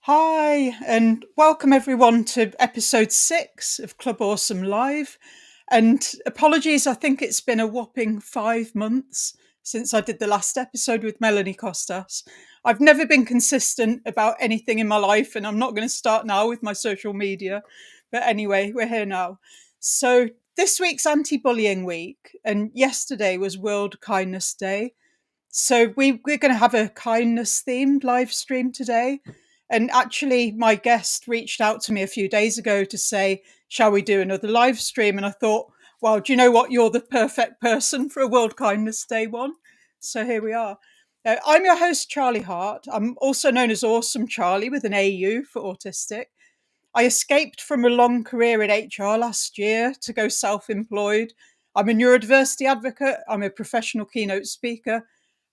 Hi, and welcome everyone to episode 6 of Club Awesome Live. And apologies, I think it's been a whopping 5 months since I did the last episode with Melanie Costas. I've never been consistent about anything in my life, and I'm not going to start now with my social media. But anyway, we're here now. So, this week's anti bullying week, and yesterday was World Kindness Day. So we're going to have a kindness themed live stream today. And actually, my guest reached out to me a few days ago to say, shall we do another live stream? And I thought, well, do you know what? You're the perfect person for a World Kindness Day one. So here we are. I'm your host, Charlie Hart. I'm also known as Ausome Charlie with an AU for autistic. I escaped from a long career in HR last year to go self employed. I'm a neurodiversity advocate, I'm a professional keynote speaker,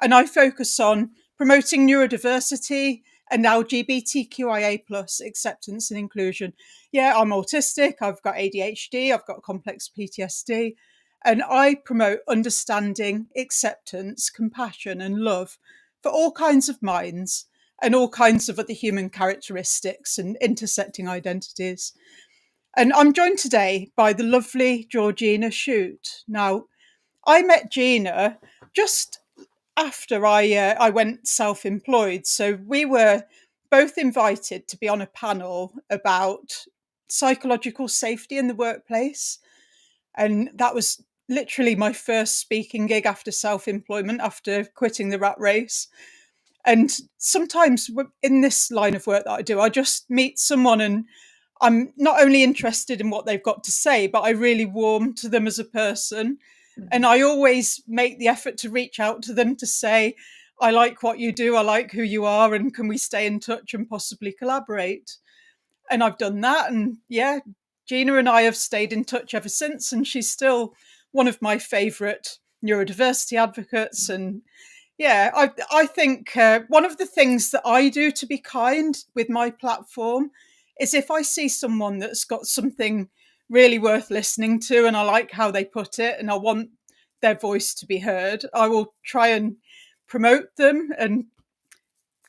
and I focus on promoting neurodiversity and LGBTQIA plus acceptance and inclusion. Yeah, I'm autistic, I've got ADHD, I've got complex PTSD, and I promote understanding, acceptance, compassion, and love for all kinds of minds and all kinds of other human characteristics and intersecting identities. And I'm joined today by the lovely Georgina Shute. Now, I met Gina just after I went self-employed. So we were both invited to be on a panel about psychological safety in the workplace. And that was literally my first speaking gig after self-employment, after quitting the rat race. And sometimes in this line of work that I do, I just meet someone and I'm not only interested in what they've got to say, but I really warm to them as a person. And I always make the effort to reach out to them to say, I like what you do, I like who you are, and can we stay in touch and possibly collaborate? And I've done that. And yeah, Gina and I have stayed in touch ever since. And she's still one of my favourite neurodiversity advocates. And yeah, I think one of the things that I do to be kind with my platform is if I see someone that's got something really worth listening to and I like how they put it and I want their voice to be heard, I will try and promote them and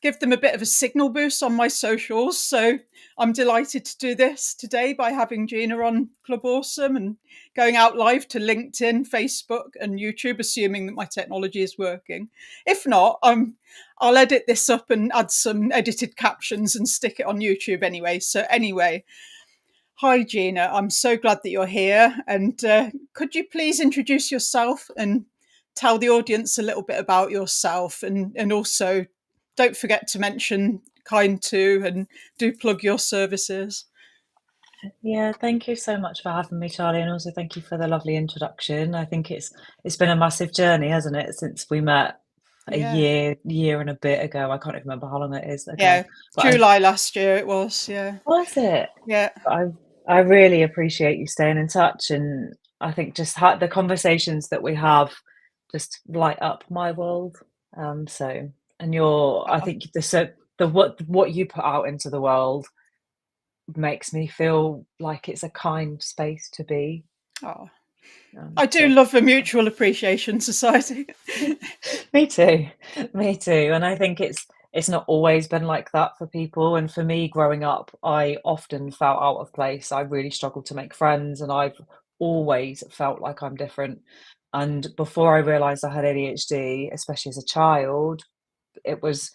give them a bit of a signal boost on my socials. So I'm delighted to do this today by having Gina on Club Awesome and going out live to LinkedIn, Facebook, and YouTube, assuming that my technology is working. If not, I'll edit this up and add some edited captions and stick it on YouTube anyway. So anyway, hi Gina, I'm so glad that you're here. And could you please introduce yourself and tell the audience a little bit about yourself, and also don't forget to mention KindTwo and do plug your services. Yeah, thank you so much for having me, Charlie, and also thank you for the lovely introduction. I think it's been a massive journey, hasn't it, since we met a Yeah. year and a bit ago. I can't even remember how long it is ago, Yeah. but July last year it was. Yeah. was it? Yeah. But I really appreciate you staying in touch, and I think just the conversations that we have just light up my world. So, and I Oh, think what you put out into the world makes me feel like it's a kind space to be. oh. I do So love a mutual appreciation society. me too, me too. And I think it's not always been like that for people. And for me, growing up, I often felt out of place. I really struggled to make friends, and I've always felt like I'm different. And before I realized I had ADHD, especially as a child, it was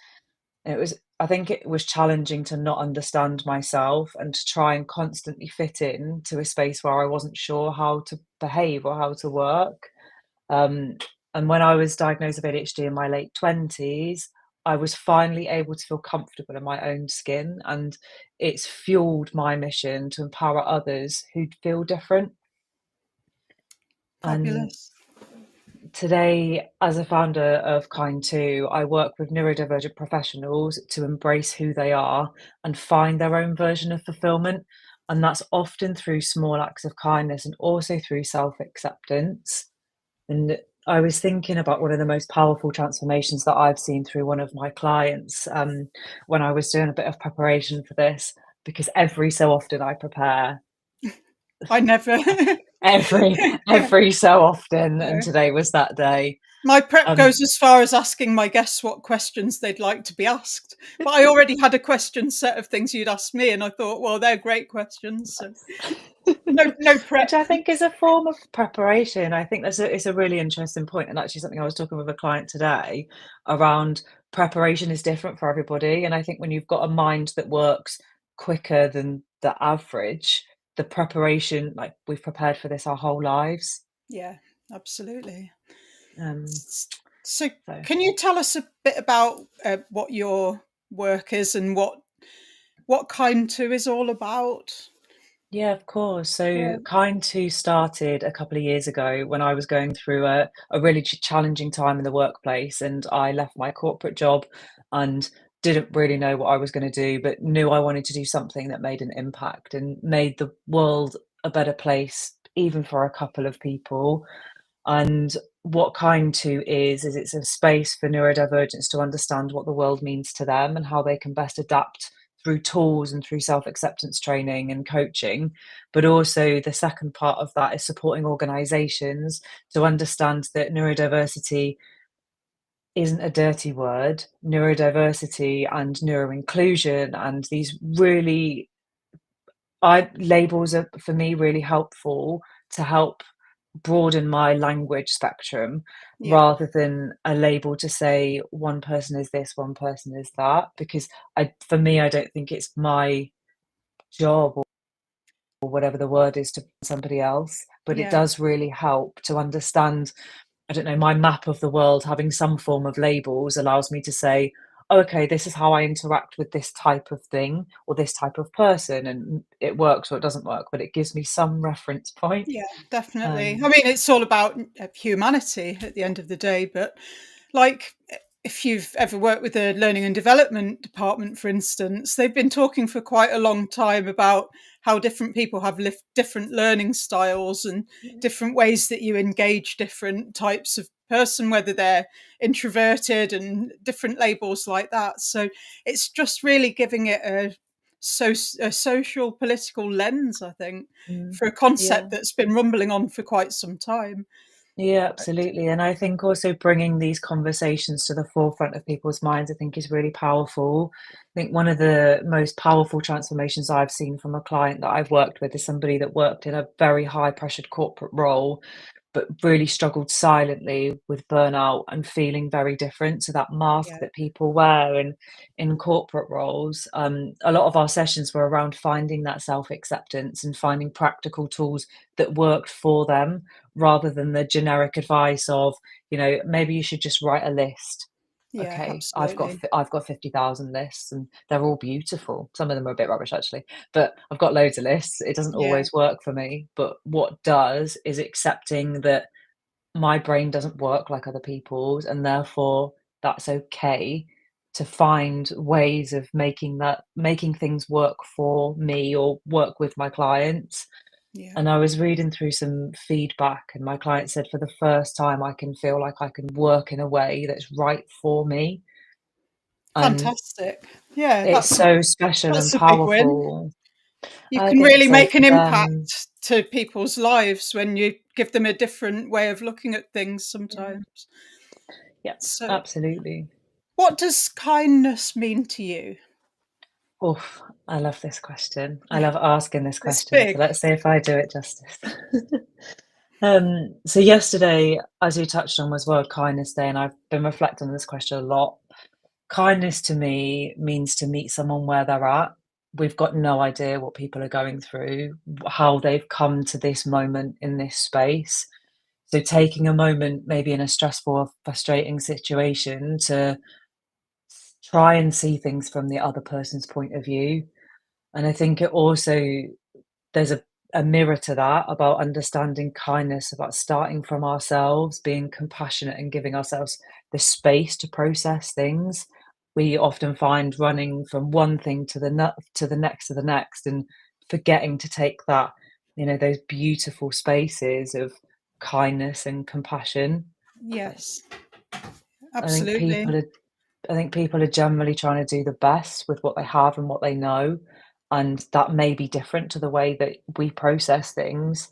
I think it was challenging to not understand myself and to try and constantly fit in to a space where I wasn't sure how to behave or how to work. Um, and when I was diagnosed with ADHD in my late 20s, I was finally able to feel comfortable in my own skin, and it's fueled my mission to empower others who feel different. And Fabulous. today, as a founder of KindTwo, I work with neurodivergent professionals to embrace who they are and find their own version of fulfillment. And that's often through small acts of kindness and also through self acceptance. And I was thinking about one of the most powerful transformations that I've seen through one of my clients when I was doing a bit of preparation for this, because every so often I prepare. I never. every so often, and Yeah. today was that day. My prep Um, goes as far as asking my guests what questions they'd like to be asked, but I already had a question set of things you'd ask me, and I thought, well, they're great questions, so no which prep. I think is a form of preparation. I think it's a really interesting point, and actually something I was talking with a client today around preparation is different for everybody. And I think when you've got a mind that works quicker than the average, the preparation, like we've prepared for this our whole lives. Yeah, absolutely. Um, S- So, so can you tell us a bit about what your work is and what KindTwo is all about? yeah, of course. So Yeah, KindTwo started a couple of years ago when I was going through a really challenging time in the workplace, and I left my corporate job and didn't really know what I was going to do, but knew I wanted to do something that made an impact and made the world a better place, even for a couple of people. And what KindTwo is it's a space for neurodivergents to understand what the world means to them and how they can best adapt through tools and through self-acceptance training and coaching. But also the second part of that is supporting organizations to understand that neurodiversity isn't a dirty word. Neurodiversity and neuroinclusion and these really I labels are for me really helpful to help broaden my language spectrum yeah, rather than a label to say one person is this, one person is that, because for me, I don't think it's my job or whatever the word is to somebody else, but it yeah, does really help to understand. I don't know, my map of the world having some form of labels allows me to say, "Oh, okay, this is how I interact with this type of thing or this type of person, and it works or it doesn't work, but it gives me some reference point." yeah, definitely. I Um, mean, it's all about humanity at the end of the day, but like if you've ever worked with a learning and development department, for instance, they've been talking for quite a long time about how different people have different learning styles and different ways that you engage different types of person, whether they're introverted and different labels like that. So it's just really giving it a social political lens, I think, mm, for a yeah. concept that's been rumbling on for quite some time. Yeah, absolutely. And I think also bringing these conversations to the forefront of people's minds, I think is really powerful. I think one of the most powerful transformations I've seen from a client that I've worked with is somebody that worked in a very high pressured corporate role but really struggled silently with burnout and feeling very different to that mask Yeah, that people wear in corporate roles. A lot of our sessions were around finding that self-acceptance and finding practical tools that worked for them rather than the generic advice of, maybe you should just write a list. yeah, Okay, absolutely. I've got 50,000 lists and they're all beautiful. Some of them are a bit rubbish actually, but I've got loads of lists. It doesn't Yeah, always work for me, but what does is accepting that my brain doesn't work like other people's, and therefore that's okay to find ways of making things work for me or work with my clients. yeah. And I was reading through some feedback, and my client said, for the first time, I can feel like I can work in a way that's right for me. And Fantastic. Yeah, it's so special and that's a big win. powerful. You I can think really so make for an them. impact to people's lives when you give them a different way of looking at things Yeah. sometimes. Yeah, So, absolutely. what does kindness mean to you? Oof, I love this question. I love asking this It's question. So big. let's see if I do it justice. So yesterday, as you touched on, was World Kindness Day, and I've been reflecting on this question a lot. Kindness to me means to meet someone where they're at. We've got no idea what people are going through, how they've come to this moment in this space. So taking a moment, maybe in a stressful or frustrating situation, to try and see things from the other person's point of view. And I think it also there's a mirror to that about understanding kindness, about starting from ourselves, being compassionate and giving ourselves the space to process things. We often find running from one thing to to the next to the next and forgetting to take that, those beautiful spaces of kindness and compassion. Yes, I think absolutely. people are I think people are generally trying to do the best with what they have and what they know, and that may be different to the way that we process things.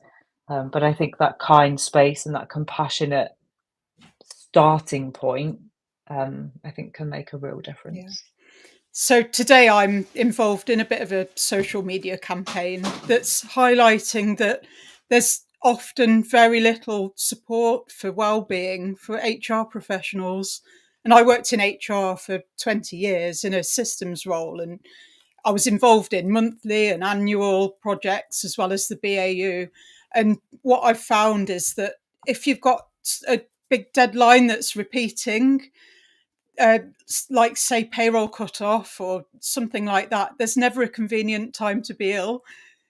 But I think that kind space and that compassionate starting point, I think can make a real Yeah. difference. So today I'm involved in a bit of a social media campaign that's highlighting that there's often very little support for well-being for HR professionals. And I worked in HR for 20 years in a systems role, and I was involved in monthly and annual projects as well as the BAU. And what I've found is that if you've got a big deadline that's repeating, uh, like say payroll cut off or something like that, there's never a convenient time to be ill.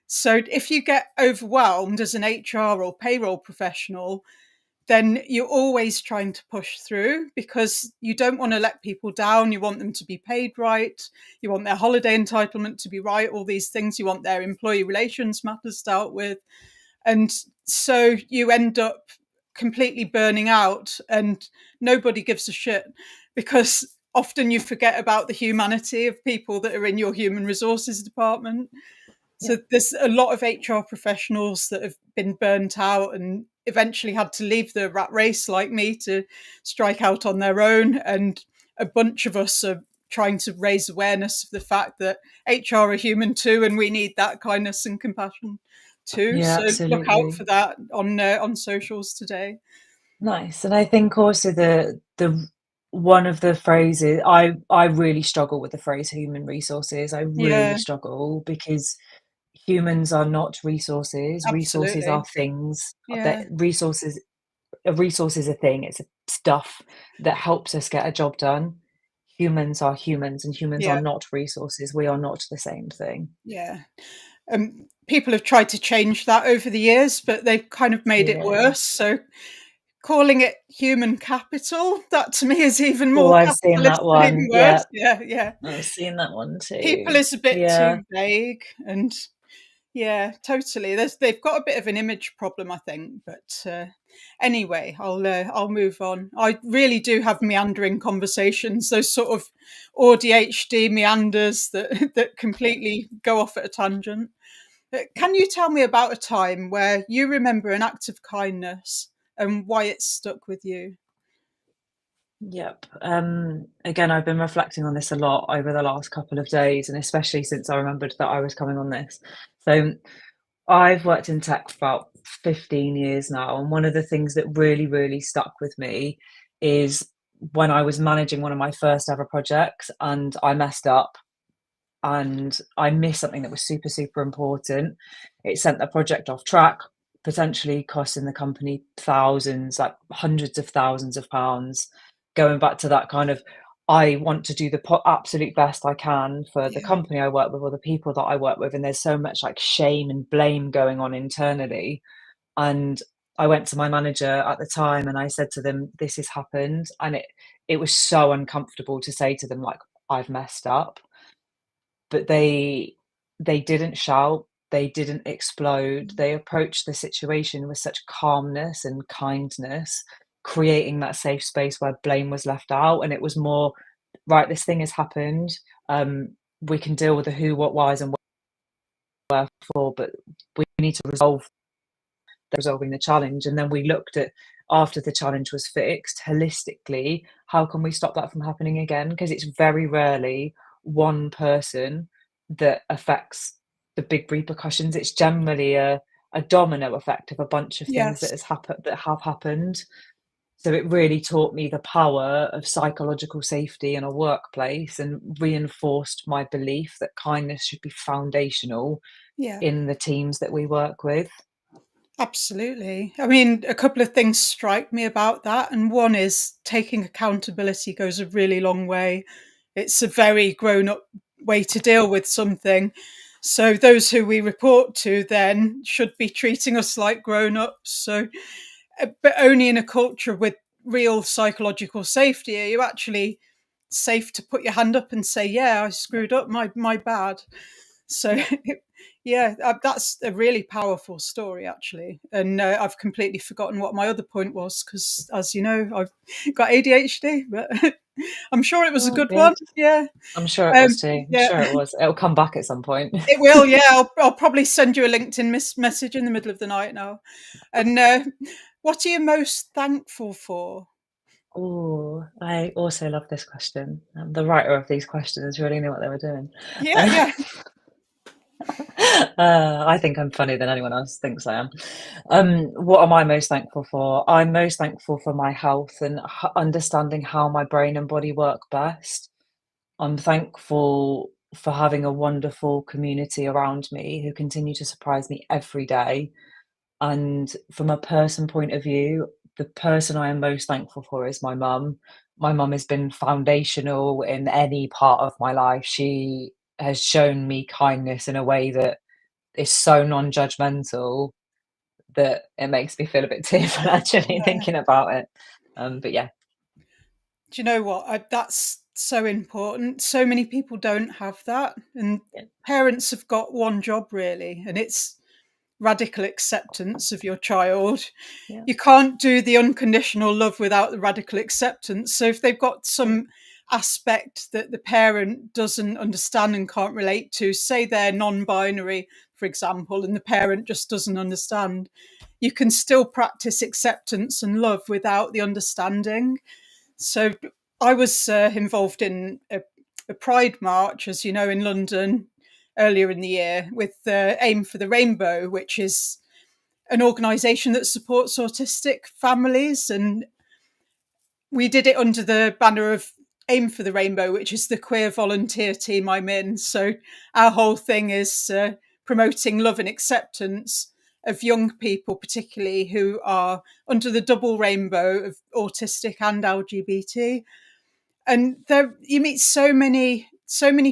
So if you get overwhelmed as an HR or payroll professional, then you're always trying to push through because you don't want to let people down. You want them to be paid right. You want their holiday entitlement to be right, all these things. You want their employee relations matters dealt with. And so you end up completely burning out and nobody gives a shit because often you forget about the humanity of people that are in your human resources department. Yeah. So there's a lot of HR professionals that have been burnt out and eventually had to leave the rat race like me to strike out on their own. And a bunch of us are trying to raise awareness of the fact that HR are human too, and we need that kindness and compassion too. Yeah, So look out absolutely. for that on socials today. Nice. And I think also the one of the phrases I really struggle with the phrase human resources. I really Yeah, struggle because humans are not resources. Resources are absolutely. things. That Yeah, resources A resource is a thing. It's a stuff that helps us get a job done. Humans are humans and humans are yeah, not resources. We are not the same thing. yeah. People have tried to change that over the years, but they've kind of made it Yeah. worse. So calling it human capital, that to me is even Oh, more I've seen capitalist that and one. even Yeah, worse. Yeah, yeah. I've seen that one People too. is a bit Yeah. too vague, and yeah, totally. They've got a bit of an image problem, I think. But anyway, I'll move on. I really do have meandering conversations, those sort of ADHD meanders that that completely go off at a tangent. Can you tell me about a time where you remember an act of kindness and why it stuck with you? Yep. Again, I've been reflecting on this a lot over the last couple of days, and especially since I remembered that I was coming on this. So I've worked in tech for about 15 years now, and one of the things that really, really stuck with me is when I was managing one of my first ever projects and I messed up and I missed something that was super, super important. It sent the project off track, potentially costing the company thousands, like hundreds of thousands of pounds. Going back to that kind of, I want to do the absolute best I can for the Yeah, company I work with or the people that I work with. And there's so much like shame and blame going on internally. And I went to my manager at the time and I said to them, this has happened. And it was so uncomfortable to say to them, like, I've messed up, but they didn't shout, they didn't explode, they approached the situation with such calmness and kindness, creating that safe space where blame was left out, and it was more, "Right, this thing has happened, we can deal with the who, what, whys, and wherefore, but we need to resolving the challenge." And then we looked at, after the challenge was fixed, holistically, how can we stop that from happening again? Because it's very rarely one person that affects the big repercussions. It's generally a domino effect of a bunch of things that yes, has happened that have happened. So it really taught me the power of psychological safety in a workplace and reinforced my belief that kindness should be foundational yeah. in the teams that we work with. Absolutely. I mean, a couple of things strike me about that. And one is taking accountability goes a really long way. It's a very grown up way to deal with something. So, those who we report to then should be treating us like grown ups. So, but only in a culture with real psychological safety are you actually safe to put your hand up and say, "Yeah, I screwed up. My bad." So, yeah, that's a really powerful story, actually. And I've completely forgotten what my other point was because, as you know, I've got ADHD. But I'm sure it was a Oh, good good. one. Yeah. I'm sure it was Um, too. I'm yeah, sure it was. It'll come back at some point. it will. Yeah, I'll probably send you a LinkedIn message in the middle of the night now. And what are you most thankful for? Oh, I also love this question. The writer of these questions really knew what they were doing. Yeah, yeah, I think I'm funnier than anyone else thinks I am. What am I most thankful for? I'm most thankful for my health and understanding how my brain and body work best. I'm thankful for having a wonderful community around me who continue to surprise me every day. And from a person point of view, the person I am most thankful for is my mum. My mum has been foundational in any part of my life. She has shown me kindness in a way that is so non-judgmental that it makes me feel a bit tearful actually yeah. thinking about it. But yeah, Do you know what? That's so important. So many people don't have that, and yeah, parents have got one job really, and it's radical acceptance of your child. yeah, You can't do the unconditional love without the radical acceptance. So if they've got yeah. some aspect that the parent doesn't understand and can't relate to, say they're non-binary, for example, and the parent just doesn't understand, you can still practice acceptance and love without the understanding. So I was involved in a Pride March, as you know, in London earlier in the year with Aim for the Rainbow, which is an organisation that supports autistic families. And we did it under the banner of Aim for the Rainbow, which is the queer volunteer team I'm in. So our whole thing is promoting love and acceptance of young people, particularly who are under the double rainbow of autistic and LGBT. And there you meet so many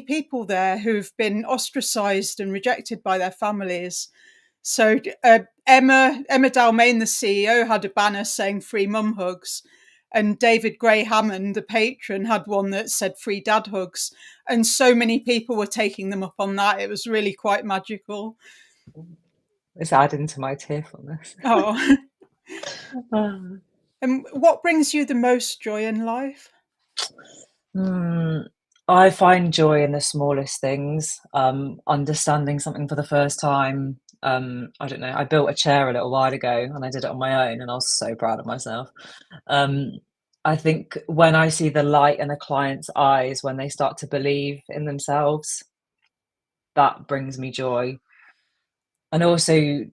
people there who've been ostracized and rejected by their families. So Emma Dalmain, the CEO, had a banner saying "Free Mum Hugs," and David Gray Hammond, the patron, had one that said "Free Dad Hugs." And so many people were taking them up on that. It was really quite magical. It's adding to my tearfulness. Oh, Ah. and what brings you the most joy in life? Hmm, I find joy in the smallest things. Understanding something for the first time. I don't know. I built a chair a little while ago and I did it on my own and I was so proud of myself. Um, I think when I see the light in a client's eyes when they start to believe in themselves, that brings me joy. And also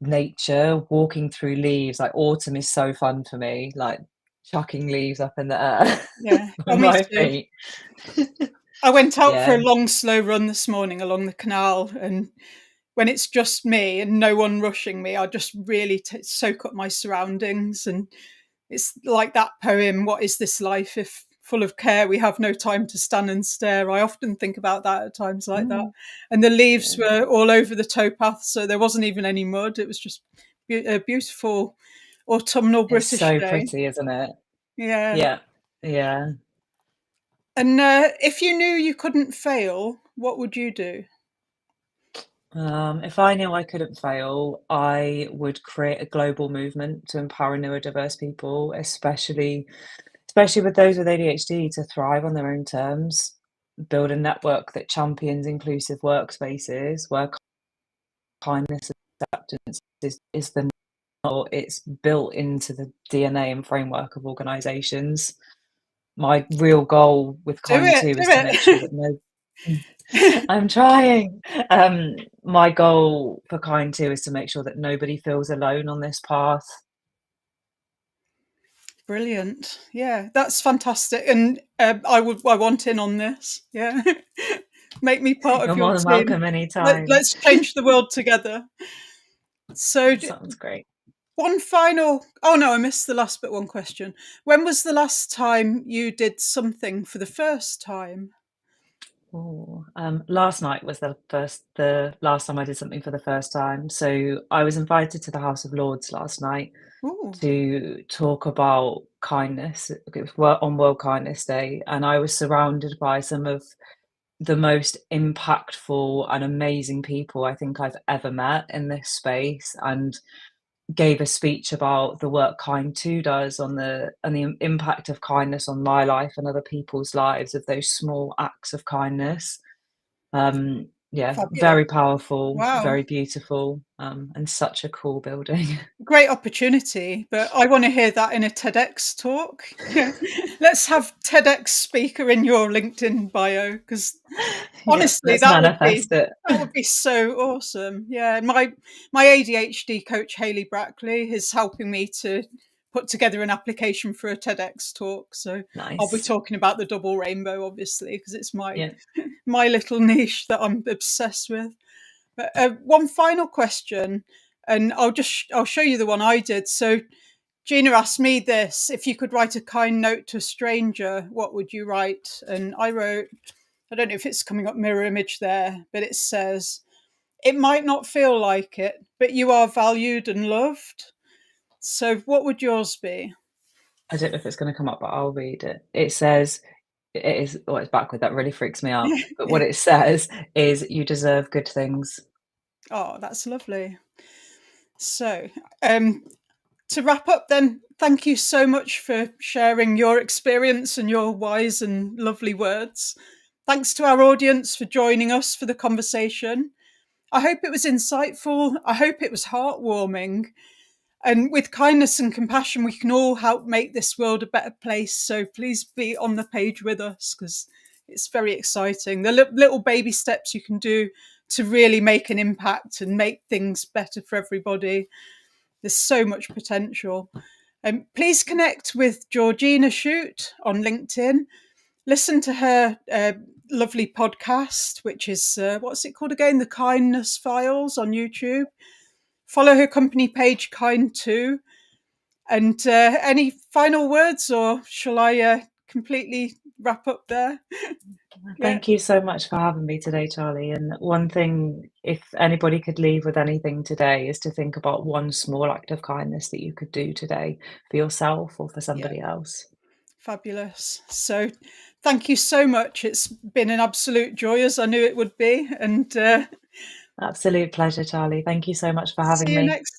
nature, walking through leaves, like autumn is so fun for me, like chucking leaves up in the air Yeah, oh, with me my too. feet. I went out for a Yeah. long, slow run this morning along the canal, and when it's just me and no one rushing me, I just really soak up my surroundings. And it's like that poem, "What is this life if full of care we have no time to stand and stare?" I often think about that at times like that. Mm, And the leaves yeah. were all over the towpath, so there wasn't even any mud. It was just a beautiful autumnal It's British so day. pretty, isn't it? Yeah. Yeah. Yeah. And if you knew you couldn't fail, what would you do? If I knew I couldn't fail, I would create a global movement to empower neurodiverse people, especially with those with ADHD to thrive on their own terms. Build a network that champions inclusive workspaces where kindness and acceptance is the or it's built into the DNA and framework of organizations. My real goal with Do it, KindTwo do is to make sure it. that no I'm trying. My goal for KindTwo is to make sure that nobody feels alone on this path. Brilliant. Yeah, that's fantastic. And I want in on this. Yeah. Make me part of You're your more than team. welcome anytime. Let's change the world together. So, That sounds great. one final. Oh, no, I missed the last but one question. When was the last time you did something for the first time? Ooh, last night was the last time I did something for the first time. So I was invited to the House of Lords last night Oh, to talk about kindness. It was on World Kindness Day, and I was surrounded by some of the most impactful and amazing people I think I've ever met in this space. And gave a speech about the work KindTwo does on the impact of kindness on my life and other people's lives, of those small acts of kindness. Yeah, Fabulous. very powerful, Wow. very beautiful, and such a cool building. Great opportunity, but I want to hear that in a TEDx talk. Yeah. Let's have TEDx speaker in your LinkedIn bio, because Yeah, honestly, let's manifest it. that would be so awesome. Yeah, my ADHD coach Hayley Brackley is helping me to put together an application for a TEDx talk. So I'll be Nice. talking about the double rainbow, obviously, because it's Yeah. my little niche that I'm obsessed with. But one final question, and I'll show you the one I did. So Gina asked me this: if you could write a kind note to a stranger, what would you write? And I wrote, I don't know if it's coming up mirror image there, but it says, "It might not feel like it, but you are valued and loved." So what would yours be? I don't know if it's gonna come up, but I'll read it. It says, it is, oh, it's backward, that really freaks me out. But what it says is, "You deserve good things." Oh, that's lovely. So, to wrap up, then, thank you so much for sharing your experience and your wise and lovely words. Thanks to our audience for joining us for the conversation. I hope it was insightful. I hope it was heartwarming. And with kindness and compassion, we can all help make this world a better place. So please be on the page with us, because it's very exciting. The little baby steps you can do to really make an impact and make things better for everybody. There's so much potential. Please connect with Georgina Shute on LinkedIn. Listen to her lovely podcast, which is, what's it called again? The Kindness Files on YouTube. Follow her company page, KindTwo. And any final words, or shall I completely wrap up there? Yeah, Thank you so much for having me today, Charlie. And one thing, if anybody could leave with anything today, is to think about one small act of kindness that you could do today for yourself or for yeah, somebody else. fabulous. So thank you so much. It's been an absolute joy, as I knew it would be. And Absolute pleasure, Charlie. Thank you so much for see having you me. next